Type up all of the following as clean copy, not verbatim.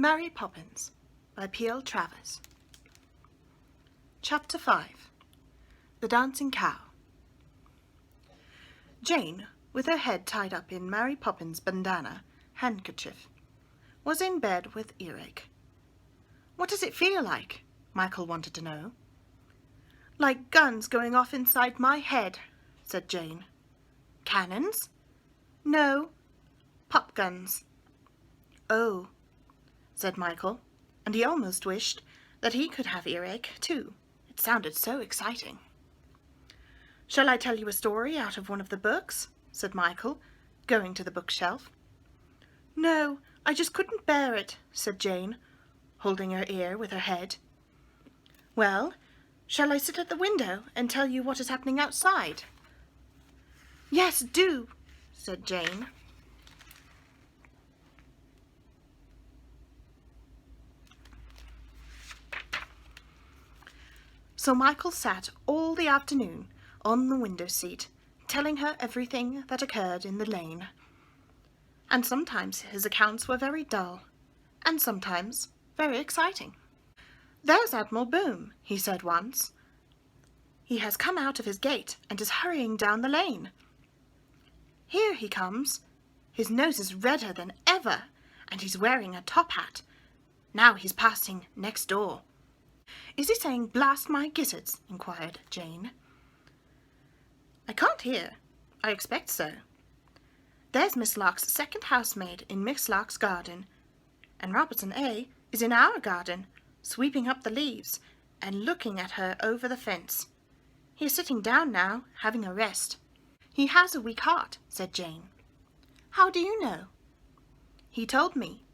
Mary Poppins by P.L. Travers. Chapter 5. The Dancing Cow. Jane, with her head tied up in Mary Poppins' bandana handkerchief, was in bed with earache. "What does it feel like?" Michael wanted to know. "Like guns going off inside my head," said Jane. "Cannons?" "No, pop guns." "Oh," said Michael, and he almost wished that he could have earache too. It sounded so exciting. "Shall I tell you a story out of one of the books?" said Michael, going to the bookshelf. "No, I just couldn't bear it," said Jane, holding her ear with her head. "Well, shall I sit at the window and tell you what is happening outside?" "Yes, do," said Jane. So Michael sat all the afternoon on the window seat, telling her everything that occurred in the lane. And sometimes his accounts were very dull, and sometimes very exciting. "There's Admiral Boom," he said once. "He has come out of his gate and is hurrying down the lane. Here he comes. His nose is redder than ever, and he's wearing a top hat. Now he's passing next door." "Is he saying 'blast my gizzards'?" inquired Jane. "I can't hear. I expect so. There's Miss Lark's second housemaid in Miss Lark's garden, and Robertson A. is in our garden, sweeping up the leaves and looking at her over the fence. He's sitting down now, having a rest." "He has a weak heart," said Jane. "How do you know?" "He told me.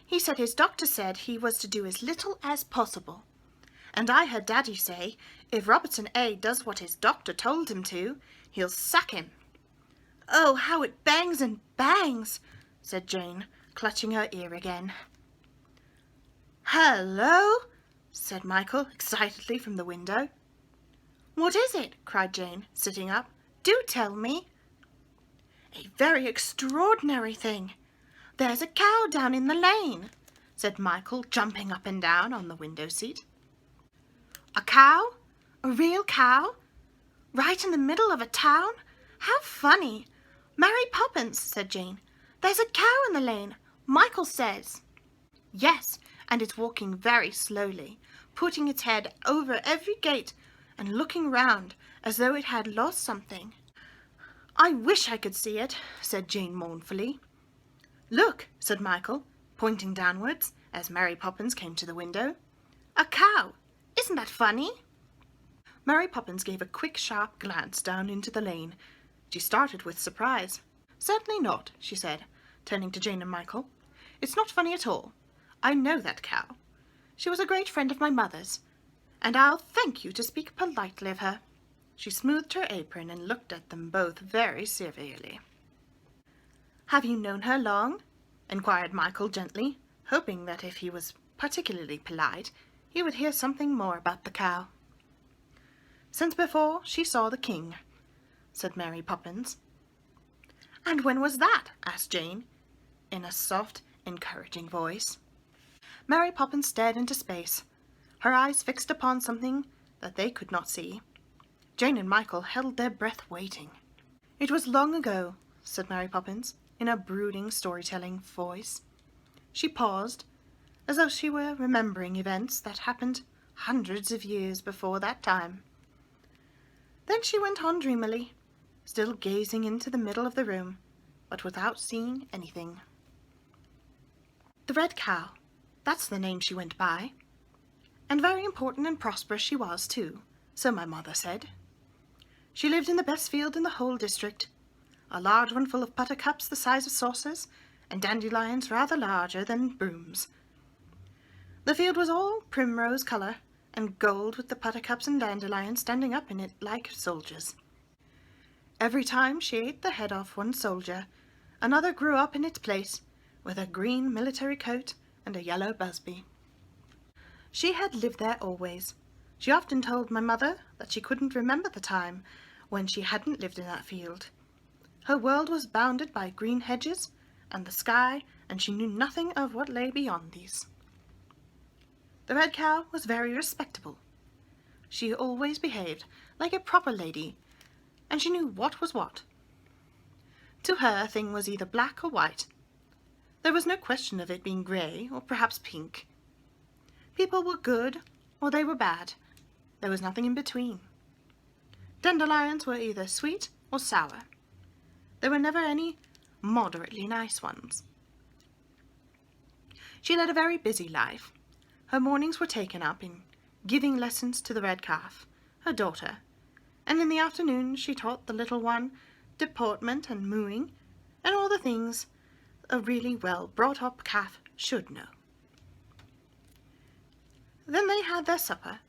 He said his doctor said he was to do as little as possible. And I heard Daddy say, if Robertson A. does what his doctor told him to, he'll sack him." "Oh, how it bangs and bangs," said Jane, clutching her ear again. "Hello," said Michael excitedly from the window. "What is it?" cried Jane, sitting up. "Do tell me." "A very extraordinary thing. There's a cow down in the lane," said Michael, jumping up and down on the window seat. "A cow? A real cow? Right in the middle of a town? How funny! Mary Poppins," said Jane. "There's a cow in the lane, Michael says." "Yes, and it's walking very slowly, putting its head over every gate and looking round as though it had lost something." "I wish I could see it," said Jane mournfully. "Look," said Michael, pointing downwards as Mary Poppins came to the window. "A cow! Isn't that funny?" Mary Poppins gave a quick, sharp glance down into the lane. She started with surprise. "Certainly not," she said, turning to Jane and Michael. "It's not funny at all. I know that cow. She was a great friend of my mother's, and I'll thank you to speak politely of her." She smoothed her apron and looked at them both very severely. "Have you known her long?" inquired Michael gently, hoping that if he was particularly polite, he would hear something more about the cow. "Since before she saw the king," said Mary Poppins. "And when was that?" asked Jane, in a soft, encouraging voice. Mary Poppins stared into space, her eyes fixed upon something that they could not see. Jane and Michael held their breath waiting. "It was long ago," said Mary Poppins, in a brooding storytelling voice. She paused, as though she were remembering events that happened hundreds of years before that time. Then she went on dreamily, still gazing into the middle of the room, but without seeing anything. "The Red Cow, that's the name she went by. And very important and prosperous she was, too, so my mother said. She lived in the best field in the whole district, a large one full of buttercups the size of saucers, and dandelions rather larger than brooms. The field was all primrose colour, and gold with the buttercups and dandelions standing up in it like soldiers. Every time she ate the head off one soldier, another grew up in its place, with a green military coat and a yellow busby. She had lived there always. She often told my mother that she couldn't remember the time when she hadn't lived in that field. Her world was bounded by green hedges, and the sky and she knew nothing of what lay beyond these. The red cow was very respectable. She always behaved like a proper lady, and she knew what was what. To her, a thing was either black or white. There was no question of it being grey or perhaps pink. People were good or they were bad. There was nothing in between. Dandelions were either sweet or sour. There were never any moderately nice ones. She led a very busy life. Her mornings were taken up in giving lessons to the red calf, her daughter, and in the afternoon she taught the little one deportment and mooing, and all the things a really well brought-up calf should know. Then they had their supper,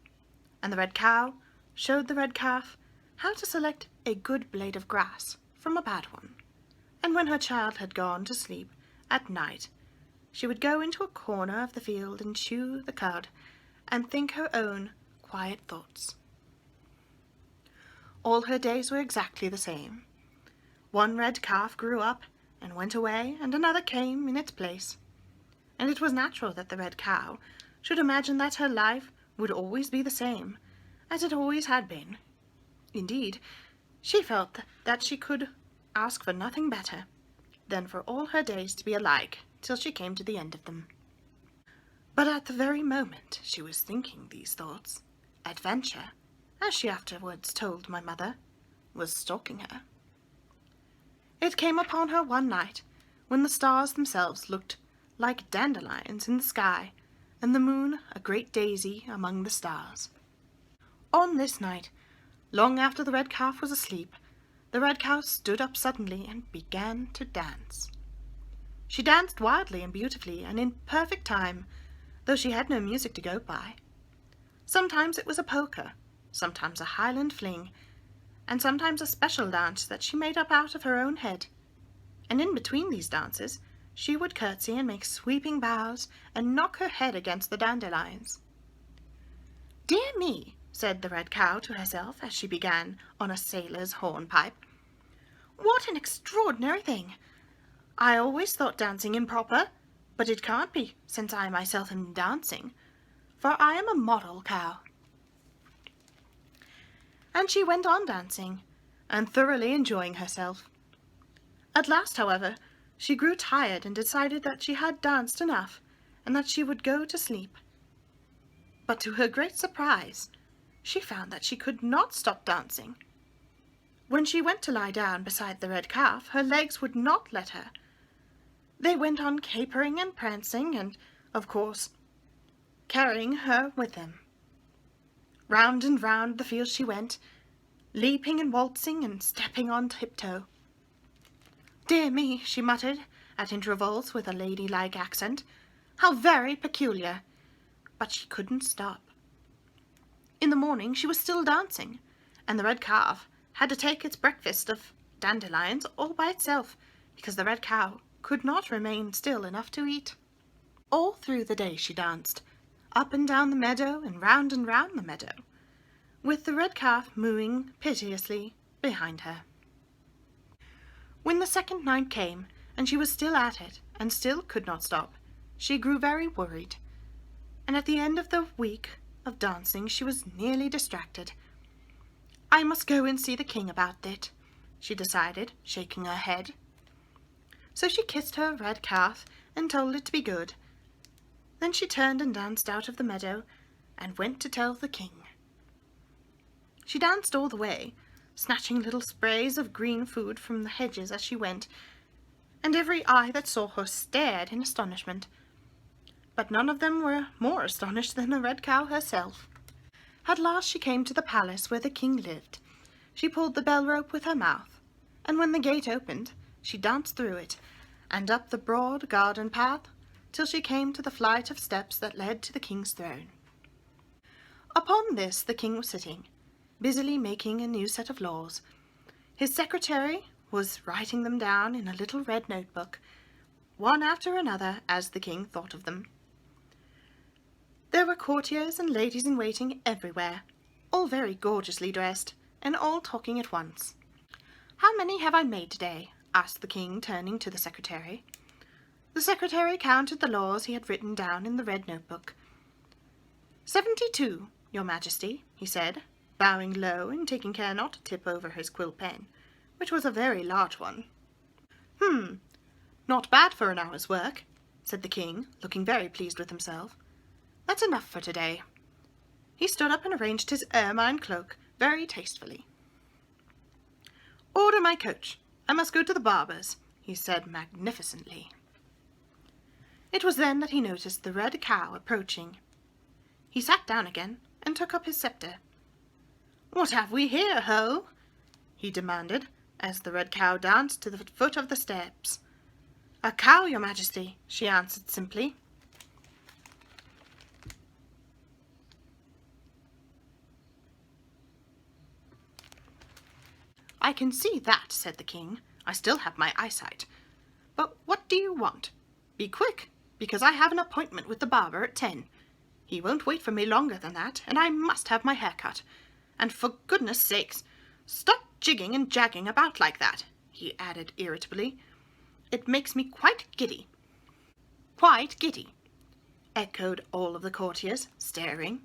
and the red cow showed the red calf how to select a good blade of grass from a bad one, and when her child had gone to sleep at night, she would go into a corner of the field and chew the cud and think her own quiet thoughts. All her days were exactly the same. One red calf grew up and went away, and another came in its place, and it was natural that the red cow should imagine that her life would always be the same, as it always had been. Indeed, she felt that she could ask for nothing better than for all her days to be alike till she came to the end of them. But at the very moment she was thinking these thoughts, adventure, as she afterwards told my mother, was stalking her. It came upon her one night when the stars themselves looked like dandelions in the sky, and the moon a great daisy among the stars. On this night, long after the red calf was asleep, the red cow stood up suddenly and began to dance. She danced wildly and beautifully and in perfect time, though she had no music to go by. Sometimes it was a polka, sometimes a Highland fling, and sometimes a special dance that she made up out of her own head. And in between these dances she would curtsy and make sweeping bows and knock her head against the dandelions. "Dear me," said the red cow to herself as she began on a sailor's hornpipe, "what an extraordinary thing! I always thought dancing improper, but it can't be, since I myself am dancing, for I am a model cow." And she went on dancing, and thoroughly enjoying herself. At last, however, she grew tired and decided that she had danced enough, and that she would go to sleep. But to her great surprise, she found that she could not stop dancing. When she went to lie down beside the red calf, her legs would not let her. They went on capering and prancing, and, of course, carrying her with them. Round and round the field she went, leaping and waltzing and stepping on tiptoe. "Dear me," she muttered at intervals with a ladylike accent, "how very peculiar!" But she couldn't stop. In the morning she was still dancing, and the red calf had to take its breakfast of dandelions all by itself, because the red cow could not remain still enough to eat. All through the day she danced, up and down the meadow and round the meadow, with the red calf mooing piteously behind her. When the second night came, and she was still at it, and still could not stop, she grew very worried, and at the end of the week of dancing she was nearly distracted. "I must go and see the king about it," she decided, shaking her head. So she kissed her red calf and told it to be good. Then she turned and danced out of the meadow and went to tell the king. She danced all the way, snatching little sprays of green food from the hedges as she went, and every eye that saw her stared in astonishment. But none of them were more astonished than the red cow herself. At last she came to the palace where the king lived. She pulled the bell rope with her mouth, and when the gate opened, she danced through it, and up the broad garden path, till she came to the flight of steps that led to the king's throne. Upon this the king was sitting, busily making a new set of laws. His secretary was writing them down in a little red notebook, one after another as the king thought of them. There were courtiers and ladies-in-waiting everywhere, all very gorgeously dressed, and all talking at once. "How many have I made today?" asked the king, turning to the secretary. The secretary counted the laws he had written down in the red notebook. 72, Your Majesty, he said, bowing low and taking care not to tip over his quill pen, which was a very large one. Not bad for an hour's work, said the king, looking very pleased with himself. That's enough for today. He stood up and arranged his ermine cloak very tastefully. Order my coach. I must go to the barber's, he said magnificently. It was then that he noticed the red cow approaching. He sat down again and took up his sceptre. What have we here, ho? He demanded, as the red cow danced to the foot of the steps. A cow, Your Majesty, she answered simply. I can see that, said the king. I still have my eyesight. But what do you want? Be quick, because I have an appointment with the barber at 10. He won't wait for me longer than that, and I must have my hair cut. And for goodness sakes, stop jigging and jagging about like that, he added irritably. It makes me quite giddy. Quite giddy, echoed all of the courtiers, staring.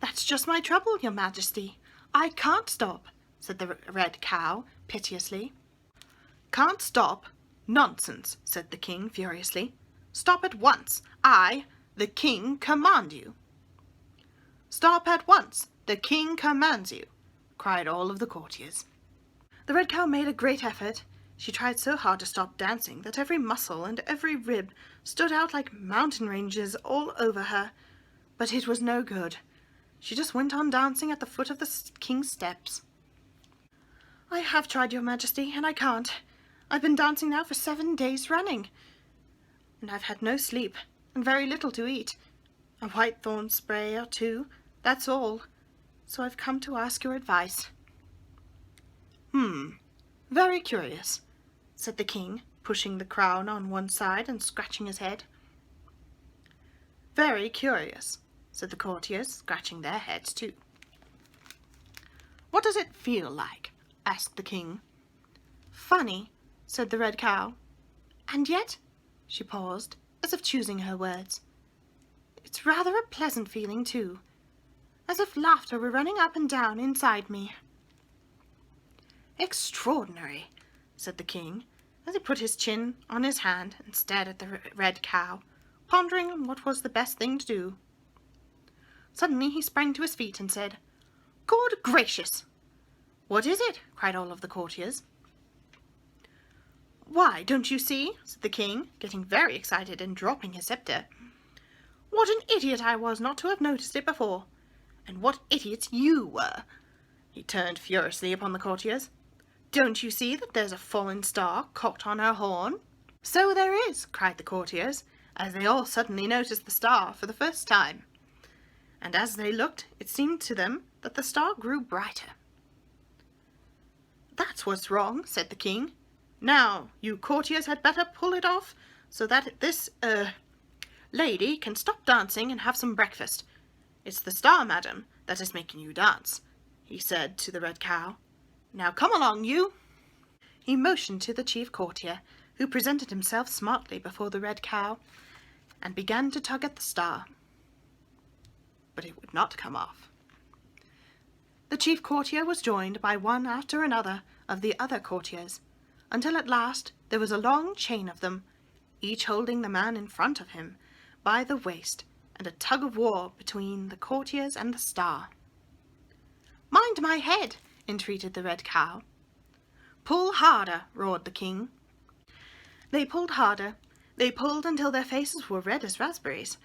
That's just my trouble, Your Majesty. I can't stop, said the red cow piteously. Can't stop? Nonsense, said the king furiously. Stop at once. I, the king, command you. Stop at once. The king commands you, cried all of the courtiers. The red cow made a great effort. She tried so hard to stop dancing that every muscle and every rib stood out like mountain ranges all over her. But it was no good. She just went on dancing at the foot of the king's steps. I have tried, Your Majesty, and I can't. I've been dancing now for 7 days running. And I've had no sleep, and very little to eat. A whitethorn spray or two, that's all. So I've come to ask your advice. Very curious, said the king, pushing the crown on one side and scratching his head. Very curious, said the courtiers, scratching their heads too. What does it feel like? Asked the king. Funny, said the red cow. And yet, she paused, as if choosing her words. It's rather a pleasant feeling too, as if laughter were running up and down inside me. Extraordinary, said the king, as he put his chin on his hand and stared at the red cow, pondering on what was the best thing to do. Suddenly he sprang to his feet and said, Good gracious! What is it? Cried all of the courtiers. Why, don't you see? Said the king, getting very excited and dropping his sceptre. What an idiot I was not to have noticed it before. And what idiots you were! He turned furiously upon the courtiers. Don't you see that there's a fallen star caught on her horn? So there is, cried the courtiers, as they all suddenly noticed the star for the first time. And as they looked, it seemed to them that the star grew brighter. That's what's wrong, said the king. Now, you courtiers had better pull it off, so that this, lady can stop dancing and have some breakfast. It's the star, madam, that is making you dance, he said to the red cow. Now come along, you. He motioned to the chief courtier, who presented himself smartly before the red cow, and began to tug at the star. But it would not come off. The chief courtier was joined by one after another of the other courtiers, until at last there was a long chain of them, each holding the man in front of him by the waist, and a tug of war between the courtiers and the star. Mind my head, entreated the red cow. Pull harder, roared the king. They pulled harder. They pulled until their faces were red as raspberries.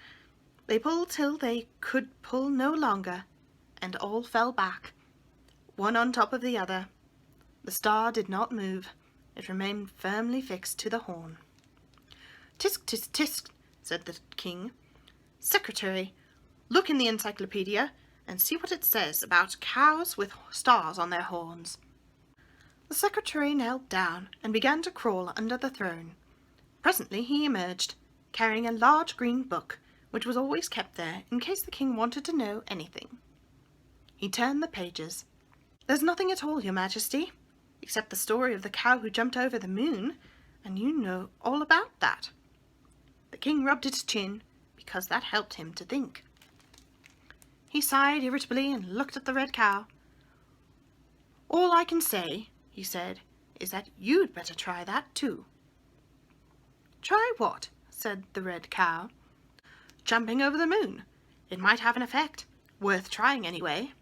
They pulled till they could pull no longer, and all fell back, one on top of the other. The star did not move. It remained firmly fixed to the horn. Tisk, tisk, tisk, said the king. Secretary, look in the encyclopedia and see what it says about cows with stars on their horns. The secretary knelt down and began to crawl under the throne. Presently he emerged, carrying a large green book, which was always kept there in case the king wanted to know anything. He turned the pages. There's nothing at all, Your Majesty, except the story of the cow who jumped over the moon, and you know all about that. king rubbed his chin, because that helped him to think. He sighed irritably and looked at the red cow. "All I can say," he said, "is that you'd better try that too." "Try what?" said the red cow. "Jumping over the moon. It might have an effect. Worth trying anyway."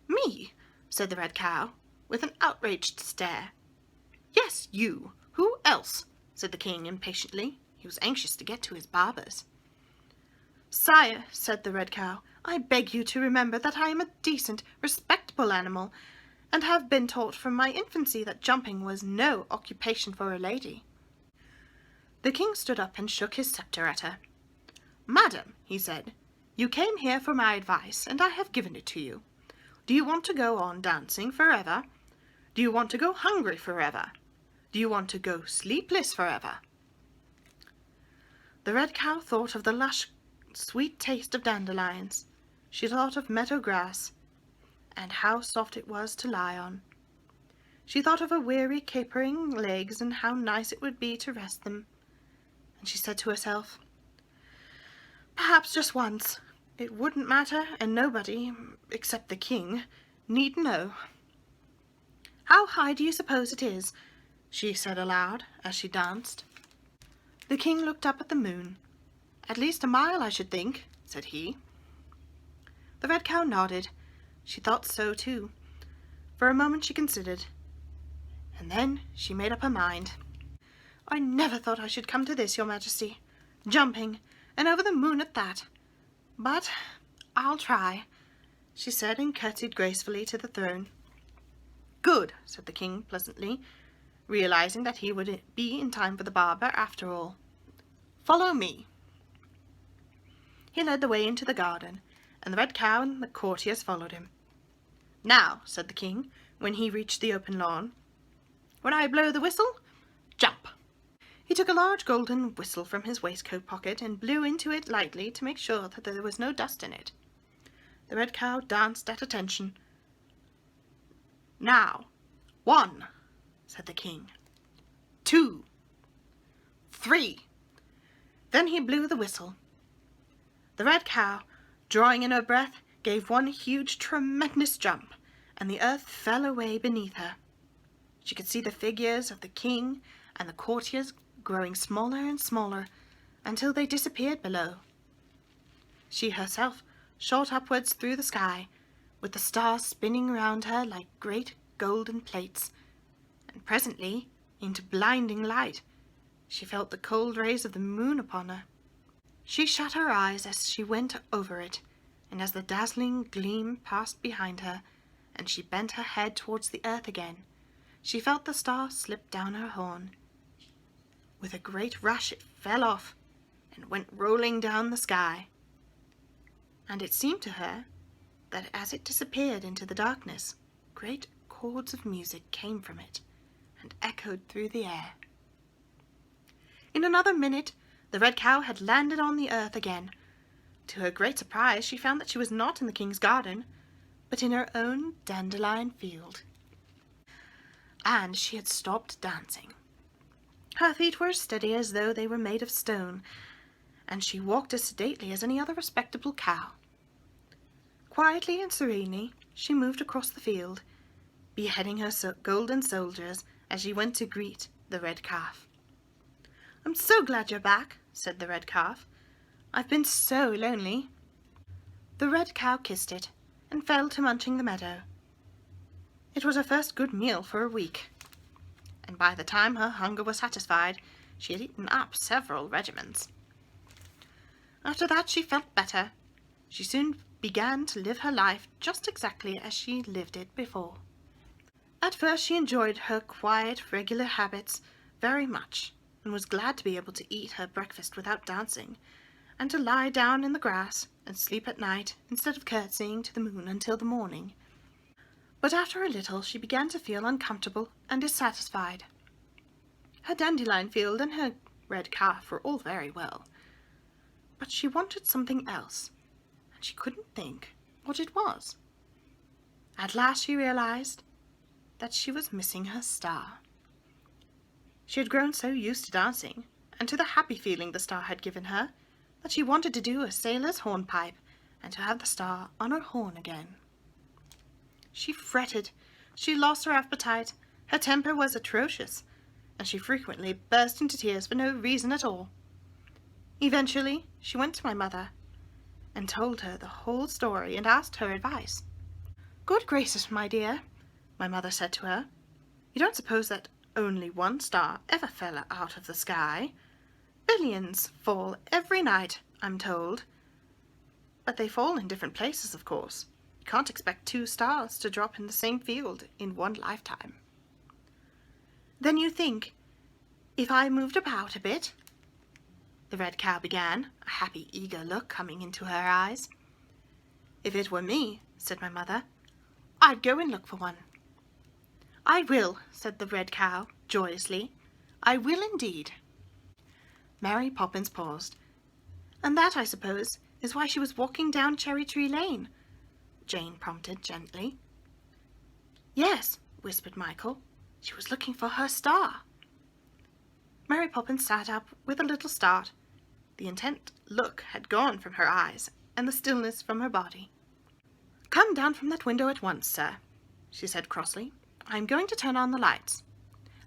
"Me?" said the red cow, with an outraged stare. "Yes, you. Who else?" said the king impatiently. He was anxious to get to his barber's. "Sire," said the red cow, "I beg you to remember that I am a decent, respectable animal, and have been taught from my infancy that jumping was no occupation for a lady." The king stood up and shook his sceptre at her. "Madam," he said, "you came here for my advice, and I have given it to you. Do you want to go on dancing forever? Do you want to go hungry forever? Do you want to go sleepless forever?" The red cow thought of the lush, sweet taste of dandelions. She thought of meadow grass, and how soft it was to lie on. She thought of her weary, capering legs, and how nice it would be to rest them. And she said to herself, "Perhaps just once. It wouldn't matter, and nobody, except the king, need know." "How high do you suppose it is?" she said aloud as she danced. The king looked up at the moon. "At least a mile, I should think," said he. The red cow nodded. She thought so too. For a moment she considered, and then she made up her mind. "I never thought I should come to this, your majesty. Jumping, and over the moon at that. But I'll try," she said, and curtsied gracefully to the throne. "Good," said the king pleasantly, realizing that he would be in time for the barber after all. "Follow me." He led the way into the garden, and the red cow and the courtiers followed him. "Now," said the king, when he reached the open lawn, "when I blow the whistle, jump." He took a large golden whistle from his waistcoat pocket and blew into it lightly to make sure that there was no dust in it. The red cow danced at attention. "Now, 1, said the king. 2, 3. Then he blew the whistle. The red cow, drawing in her breath, gave one huge, tremendous jump, and the earth fell away beneath her. She could see the figures of the king and the courtiers growing smaller and smaller until they disappeared below. She herself shot upwards through the sky, with the stars spinning round her like great golden plates, and presently, into blinding light, she felt the cold rays of the moon upon her. She shut her eyes as she went over it, and as the dazzling gleam passed behind her, and she bent her head towards the earth again, she felt the star slip down her horn. With a great rush it fell off, and went rolling down the sky. And it seemed to her that as it disappeared into the darkness, great chords of music came from it, and echoed through the air. In another minute, the red cow had landed on the earth again. To her great surprise, she found that she was not in the king's garden, but in her own dandelion field. And she had stopped dancing. Her feet were as steady as though they were made of stone, and she walked as sedately as any other respectable cow. Quietly and serenely she moved across the field, beheading her golden soldiers as she went to greet the red calf. "I'm so glad you're back," said the red calf. "I've been so lonely." The red cow kissed it, and fell to munching the meadow. It was her first good meal for a week, and by the time her hunger was satisfied, she had eaten up several regiments. After that she felt better. She soon began to live her life just exactly as she lived it before. At first she enjoyed her quiet, regular habits very much, and was glad to be able to eat her breakfast without dancing, and to lie down in the grass and sleep at night instead of curtsying to the moon until the morning. But after a little she began to feel uncomfortable and dissatisfied. Her dandelion field and her red calf were all very well, but she wanted something else, and she couldn't think what it was. At last she realized that she was missing her star. She had grown so used to dancing, and to the happy feeling the star had given her, that she wanted to do a sailor's hornpipe and to have the star on her horn again. She fretted, she lost her appetite, her temper was atrocious, and she frequently burst into tears for no reason at all. Eventually, she went to my mother and told her the whole story and asked her advice. "Good gracious, my dear," my mother said to her, "you don't suppose that only one star ever fell out of the sky? Billions fall every night, I'm told. But they fall in different places, of course. You can't expect 2 stars to drop in the same field in one lifetime." "Then you think, if I moved about a bit," the red cow began, a happy, eager look coming into her eyes. "If it were me," said my mother, "I'd go and look for one." "I will," said the red cow, joyously. "I will indeed." Mary Poppins paused. "And that, I suppose, is why she was walking down Cherry Tree Lane," Jane prompted gently. "Yes," whispered Michael. "She was looking for her star." Mary Poppins sat up with a little start. The intent look had gone from her eyes, and the stillness from her body. "Come down from that window at once, sir," she said crossly. "I am going to turn on the lights."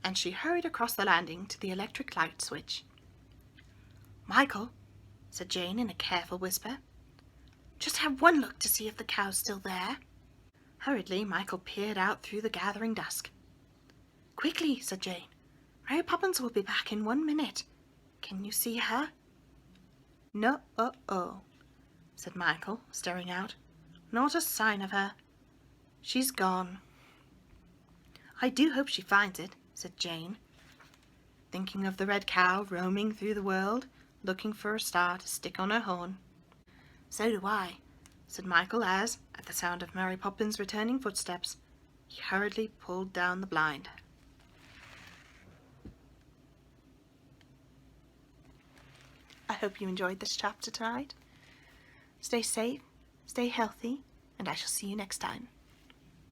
And she hurried across the landing to the electric light switch. "Michael," said Jane in a careful whisper, "just have one look to see if the cow's still there." Hurriedly, Michael peered out through the gathering dusk. "Quickly," said Jane. "Mary Poppins will be back in 1 minute. Can you see her?" "No, said Michael, staring out. "Not a sign of her. She's gone." "I do hope she finds it," said Jane, thinking of the red cow roaming through the world, looking for a star to stick on her horn. "So do I," said Michael as, at the sound of Mary Poppins' returning footsteps, he hurriedly pulled down the blind. I hope you enjoyed this chapter tonight. Stay safe, stay healthy, and I shall see you next time.